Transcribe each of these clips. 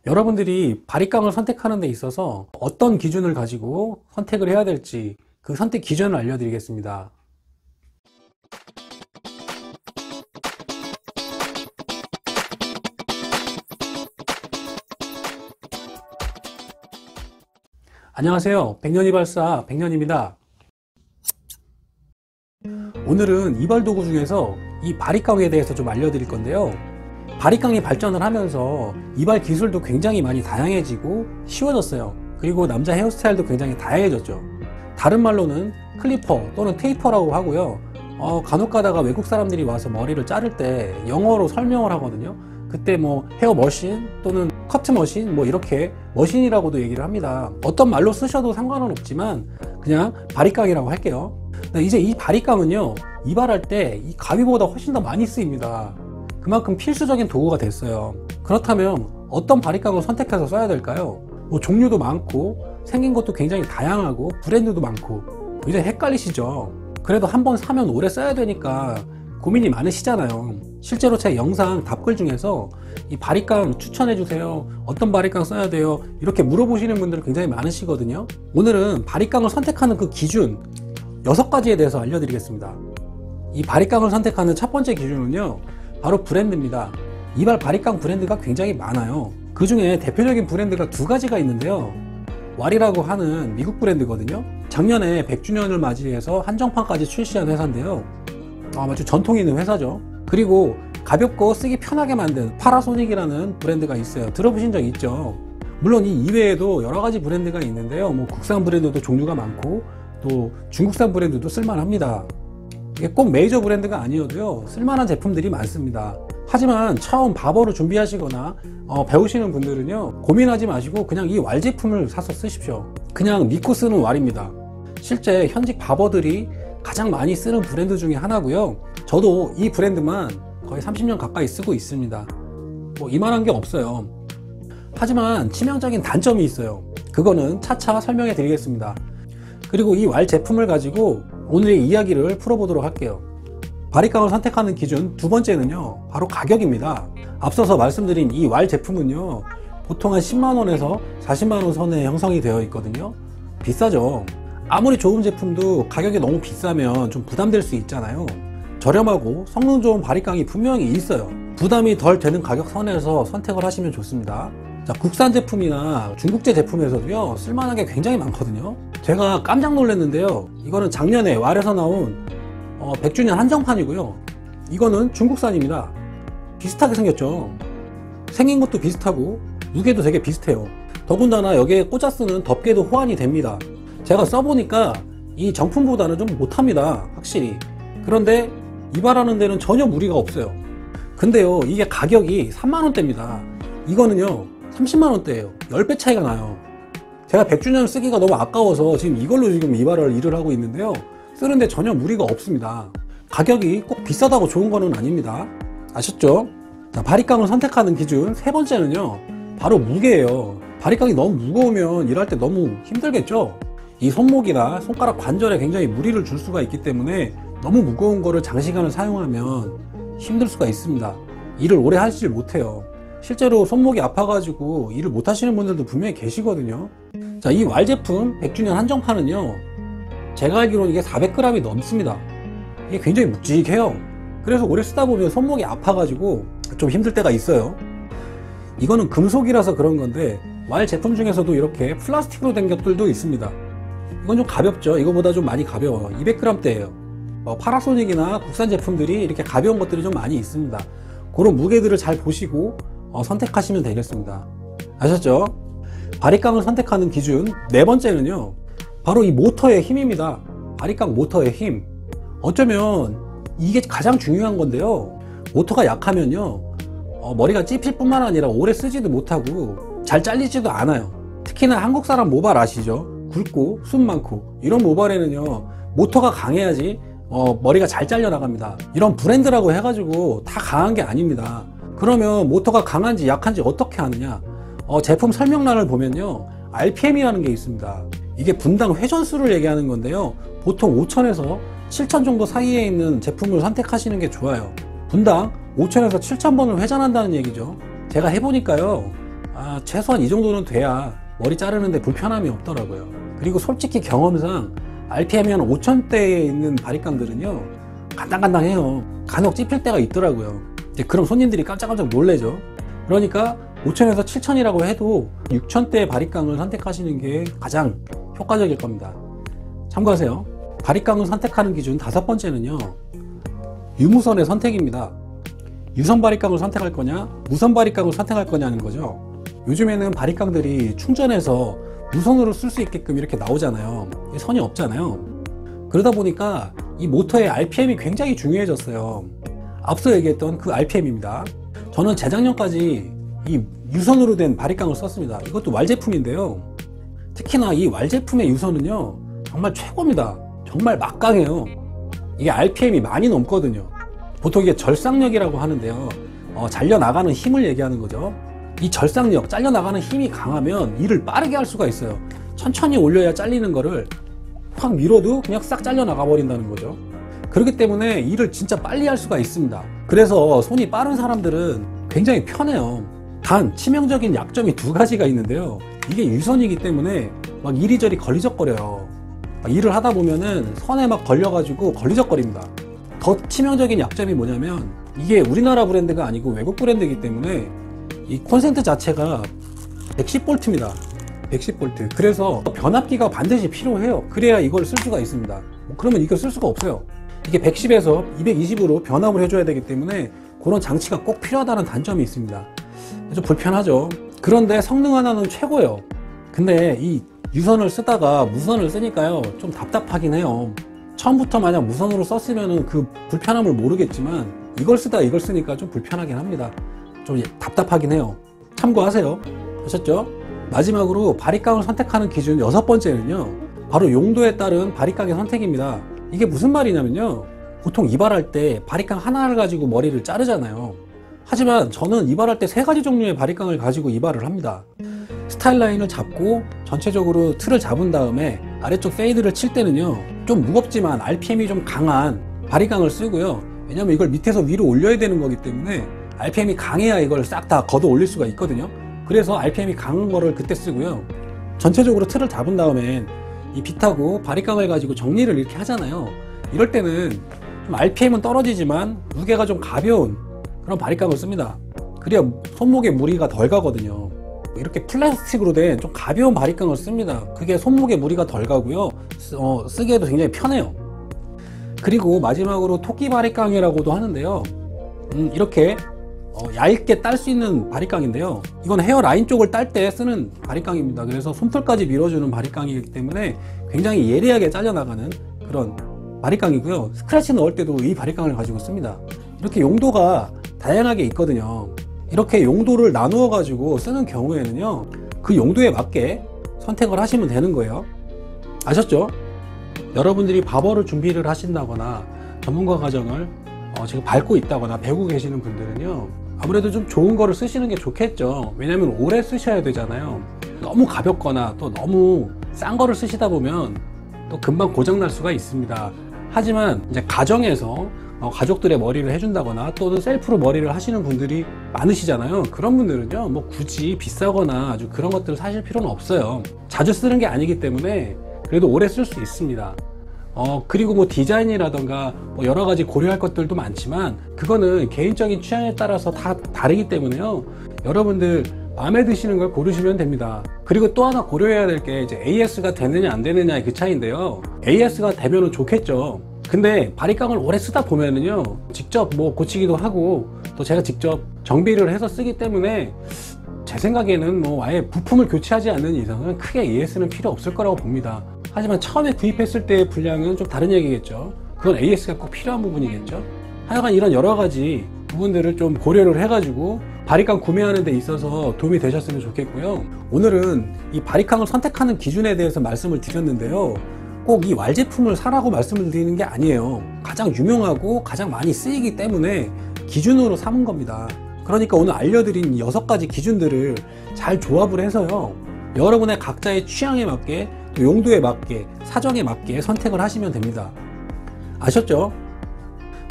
여러분들이 바리깡을 선택하는 데 있어서 어떤 기준을 가지고 선택을 해야 될지 그 선택 기준을 알려드리겠습니다. 안녕하세요. 백년이발사 백년입니다. 오늘은 이발 도구 중에서 이 바리깡에 대해서 좀 알려드릴 건데요. 바리깡이 발전을 하면서 이발 기술도 굉장히 많이 다양해지고 쉬워졌어요. 그리고 남자 헤어스타일도 굉장히 다양해졌죠. 다른 말로는 클리퍼 또는 테이퍼라고 하고요. 간혹 가다가 외국 사람들이 와서 머리를 자를 때 영어로 설명을 하거든요. 그때 뭐 헤어 머신 또는 커트 머신 뭐 이렇게 머신이라고도 얘기를 합니다. 어떤 말로 쓰셔도 상관은 없지만 그냥 바리깡이라고 할게요. 이제 이 바리깡은요, 이발할 때 이 가위보다 훨씬 더 많이 쓰입니다. 그만큼 필수적인 도구가 됐어요. 그렇다면 어떤 바리깡을 선택해서 써야 될까요? 뭐 종류도 많고 생긴 것도 굉장히 다양하고 브랜드도 많고 이제 헷갈리시죠? 그래도 한번 사면 오래 써야 되니까 고민이 많으시잖아요. 실제로 제 영상 답글 중에서 이 바리깡 추천해주세요, 어떤 바리깡 써야 돼요, 이렇게 물어보시는 분들 굉장히 많으시거든요. 오늘은 바리깡을 선택하는 그 기준 6가지에 대해서 알려드리겠습니다. 이 바리깡을 선택하는 첫 번째 기준은요, 바로 브랜드입니다. 이발 바리깡 브랜드가 굉장히 많아요. 그 중에 대표적인 브랜드가 2가지가 있는데요. 왈이라고 하는 미국 브랜드거든요. 작년에 100주년을 맞이해서 한정판까지 출시한 회사인데요. 아주 전통 있는 회사죠. 그리고 가볍고 쓰기 편하게 만든 파라소닉이라는 브랜드가 있어요. 들어보신 적 있죠? 물론 이 이외에도 여러가지 브랜드가 있는데요. 뭐 국산 브랜드도 종류가 많고 또 중국산 브랜드도 쓸만합니다. 이게 꼭 메이저 브랜드가 아니어도요, 쓸만한 제품들이 많습니다. 하지만 처음 바버로 준비하시거나 배우시는 분들은요, 고민하지 마시고 그냥 이 왈 제품을 사서 쓰십시오. 그냥 믿고 쓰는 왈입니다. 실제 현직 바버들이 가장 많이 쓰는 브랜드 중에 하나고요. 저도 이 브랜드만 거의 30년 가까이 쓰고 있습니다. 뭐 이만한 게 없어요. 하지만 치명적인 단점이 있어요. 그거는 차차 설명해 드리겠습니다. 그리고 이 왈 제품을 가지고 오늘의 이야기를 풀어보도록 할게요. 바리깡을 선택하는 기준 2번째는요, 바로 가격입니다. 앞서서 말씀드린 이 왈 제품은요, 보통 한 10만원에서 40만원 선에 형성이 되어 있거든요. 비싸죠. 아무리 좋은 제품도 가격이 너무 비싸면 좀 부담될 수 있잖아요. 저렴하고 성능 좋은 바리깡이 분명히 있어요. 부담이 덜 되는 가격 선에서 선택을 하시면 좋습니다. 자, 국산 제품이나 중국제 제품에서도요, 쓸만한 게 굉장히 많거든요. 제가 깜짝 놀랐는데요, 이거는 작년에 왈에서 나온 100주년 한정판이고요. 이거는 중국산입니다. 비슷하게 생겼죠. 생긴 것도 비슷하고 무게도 되게 비슷해요. 더군다나 여기에 꽂아 쓰는 덮개도 호환이 됩니다. 제가 써보니까 이 정품보다는 좀 못합니다, 확실히. 그런데 이발하는 데는 전혀 무리가 없어요. 근데요, 이게 가격이 3만원대입니다. 이거는요 30만원대예요. 10배 차이가 나요. 제가 100주년 쓰기가 너무 아까워서 지금 이걸로 지금 이발을 일을 하고 있는데요, 쓰는데 전혀 무리가 없습니다. 가격이 꼭 비싸다고 좋은 거는 아닙니다. 아셨죠? 자, 바리깡을 선택하는 기준 3번째는요, 바로 무게예요. 바리깡이 너무 무거우면 일할 때 너무 힘들겠죠? 이 손목이나 손가락 관절에 굉장히 무리를 줄 수가 있기 때문에 너무 무거운 거를 장시간을 사용하면 힘들 수가 있습니다. 일을 오래 하질 못해요. 실제로 손목이 아파가지고 일을 못 하시는 분들도 분명히 계시거든요. 자, 이 왈 제품 100주년 한정판은요, 제가 알기로는 이게 400g이 넘습니다. 이게 굉장히 묵직해요. 그래서 오래 쓰다 보면 손목이 아파가지고 좀 힘들 때가 있어요. 이거는 금속이라서 그런 건데 왈 제품 중에서도 이렇게 플라스틱으로 된 것들도 있습니다. 이건 좀 가볍죠. 이거보다 좀 많이 가벼워요. 200g대예요. 파라소닉이나 국산 제품들이 이렇게 가벼운 것들이 좀 많이 있습니다. 그런 무게들을 잘 보시고 선택하시면 되겠습니다. 아셨죠? 바리깡을 선택하는 기준 4번째는요, 바로 이 모터의 힘입니다. 바리깡 모터의 힘. 어쩌면 이게 가장 중요한 건데요, 모터가 약하면요, 머리가 찝힐 뿐만 아니라 오래 쓰지도 못하고 잘 잘리지도 않아요. 특히나 한국 사람 모발 아시죠? 굵고 숨 많고 이런 모발에는요, 모터가 강해야지 머리가 잘 잘려 나갑니다. 이런 브랜드라고 해가지고 다 강한 게 아닙니다. 그러면 모터가 강한지 약한지 어떻게 아느냐? 제품 설명란을 보면요, RPM이라는 게 있습니다. 이게 분당 회전수를 얘기하는 건데요, 보통 5,000에서 7,000 정도 사이에 있는 제품을 선택하시는 게 좋아요. 분당 5,000에서 7,000번을 회전한다는 얘기죠. 제가 해보니까요, 최소한 이 정도는 돼야 머리 자르는데 불편함이 없더라고요. 그리고 솔직히 경험상 RPM이 한 5000대에 있는 바리깡들은요 간당간당해요. 간혹 찝힐 때가 있더라고요. 그럼 손님들이 깜짝깜짝 놀래죠. 그러니까 5000에서 7000이라고 해도 6000대의 바리깡을 선택하시는 게 가장 효과적일 겁니다. 참고하세요. 바리깡을 선택하는 기준 5번째는요 유무선의 선택입니다. 유선 바리깡을 선택할 거냐 무선 바리깡을 선택할 거냐는 거죠. 요즘에는 바리깡들이 충전해서 무선으로 쓸 수 있게끔 이렇게 나오잖아요. 선이 없잖아요. 그러다 보니까 이 모터의 RPM이 굉장히 중요해졌어요. 앞서 얘기했던 그 RPM입니다. 저는 재작년까지 이 유선으로 된 바리깡을 썼습니다. 이것도 왈 제품인데요. 특히나 이 왈 제품의 유선은요 정말 최고입니다. 정말 막강해요. 이게 RPM이 많이 넘거든요. 보통 이게 절삭력이라고 하는데요. 잘려나가는 힘을 얘기하는 거죠. 이 절삭력, 잘려나가는 힘이 강하면 일을 빠르게 할 수가 있어요. 천천히 올려야 잘리는 거를 확 밀어도 그냥 싹 잘려나가 버린다는 거죠. 그렇기 때문에 일을 진짜 빨리 할 수가 있습니다. 그래서 손이 빠른 사람들은 굉장히 편해요. 단 치명적인 약점이 2가지가 있는데요. 이게 유선이기 때문에 막 이리저리 걸리적거려요. 일을 하다 보면은 선에 막 걸려가지고 걸리적거립니다. 더 치명적인 약점이 뭐냐면 이게 우리나라 브랜드가 아니고 외국 브랜드이기 때문에 이 콘센트 자체가 110V입니다. 110V. 그래서 변압기가 반드시 필요해요. 그래야 이걸 쓸 수가 있습니다. 그러면 이걸 쓸 수가 없어요. 이게 110에서 220으로 변압을 해줘야 되기 때문에 그런 장치가 꼭 필요하다는 단점이 있습니다. 좀 불편하죠. 그런데 성능 하나는 최고예요. 근데 이 유선을 쓰다가 무선을 쓰니까요 좀 답답하긴 해요. 처음부터 만약 무선으로 썼으면 그 불편함을 모르겠지만 이걸 쓰다 이걸 쓰니까 좀 불편하긴 합니다. 좀 답답하긴 해요. 참고하세요. 아셨죠? 마지막으로 바리깡을 선택하는 기준 6번째는요 바로 용도에 따른 바리깡의 선택입니다. 이게 무슨 말이냐면요 보통 이발할 때 바리깡 하나를 가지고 머리를 자르잖아요. 하지만 저는 이발할 때 3가지 종류의 바리깡을 가지고 이발을 합니다. 스타일 라인을 잡고 전체적으로 틀을 잡은 다음에 아래쪽 페이드를 칠 때는요 좀 무겁지만 RPM이 좀 강한 바리깡을 쓰고요. 왜냐면 이걸 밑에서 위로 올려야 되는 거기 때문에 RPM이 강해야 이걸 싹 다 걷어 올릴 수가 있거든요. 그래서 RPM이 강한 거를 그때 쓰고요. 전체적으로 틀을 잡은 다음엔 이 빗하고 바리깡을 가지고 정리를 이렇게 하잖아요. 이럴 때는 좀 RPM은 떨어지지만 무게가 좀 가벼운 그런 바리깡을 씁니다. 그래야 손목에 무리가 덜 가거든요. 이렇게 플라스틱으로 된 좀 가벼운 바리깡을 씁니다. 그게 손목에 무리가 덜 가고요. 쓰기에도 굉장히 편해요. 그리고 마지막으로 토끼 바리깡이라고도 하는데요. 이렇게 얇게 딸 수 있는 바리깡인데요. 이건 헤어라인 쪽을 딸 때 쓰는 바리깡입니다. 그래서 손털까지 밀어주는 바리깡이기 때문에 굉장히 예리하게 잘려나가는 그런 바리깡이고요. 스크래치 넣을 때도 이 바리깡을 가지고 씁니다. 이렇게 용도가 다양하게 있거든요. 이렇게 용도를 나누어 가지고 쓰는 경우에는요 그 용도에 맞게 선택을 하시면 되는 거예요. 아셨죠? 여러분들이 바버를 준비를 하신다거나 전문가 과정을 지금 밟고 있다거나 배우고 계시는 분들은요 아무래도 좀 좋은 거를 쓰시는 게 좋겠죠. 왜냐면 오래 쓰셔야 되잖아요. 너무 가볍거나 또 너무 싼 거를 쓰시다 보면 또 금방 고장 날 수가 있습니다. 하지만 이제 가정에서 가족들의 머리를 해준다거나 또는 셀프로 머리를 하시는 분들이 많으시잖아요. 그런 분들은요 뭐 굳이 비싸거나 아주 그런 것들을 사실 필요는 없어요. 자주 쓰는 게 아니기 때문에 그래도 오래 쓸 수 있습니다. 그리고 뭐 디자인이라던가 뭐 여러 가지 고려할 것들도 많지만 그거는 개인적인 취향에 따라서 다 다르기 때문에요. 여러분들 마음에 드시는 걸 고르시면 됩니다. 그리고 또 하나 고려해야 될 게 이제 AS가 되느냐 안 되느냐의 그 차이인데요. AS가 되면은 좋겠죠. 근데 바리깡을 오래 쓰다 보면은요 직접 뭐 고치기도 하고 또 제가 직접 정비를 해서 쓰기 때문에 제 생각에는 뭐 아예 부품을 교체하지 않는 이상은 크게 AS는 필요 없을 거라고 봅니다. 하지만 처음에 구입했을 때의 분량은 좀 다른 얘기겠죠. 그건 AS가 꼭 필요한 부분이겠죠. 하여간 이런 여러 가지 부분들을 좀 고려를 해가지고 바리깡 구매하는 데 있어서 도움이 되셨으면 좋겠고요. 오늘은 이 바리깡을 선택하는 기준에 대해서 말씀을 드렸는데요. 꼭 이 왈 제품을 사라고 말씀을 드리는 게 아니에요. 가장 유명하고 가장 많이 쓰이기 때문에 기준으로 삼은 겁니다. 그러니까 오늘 알려드린 6가지 기준들을 잘 조합을 해서요. 여러분의 각자의 취향에 맞게 또 용도에 맞게 사정에 맞게 선택을 하시면 됩니다. 아셨죠?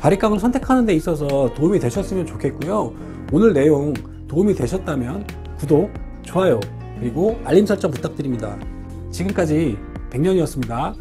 바리깡을 선택하는 데 있어서 도움이 되셨으면 좋겠고요. 오늘 내용 도움이 되셨다면 구독, 좋아요, 그리고 알림 설정 부탁드립니다. 지금까지 백년이었습니다.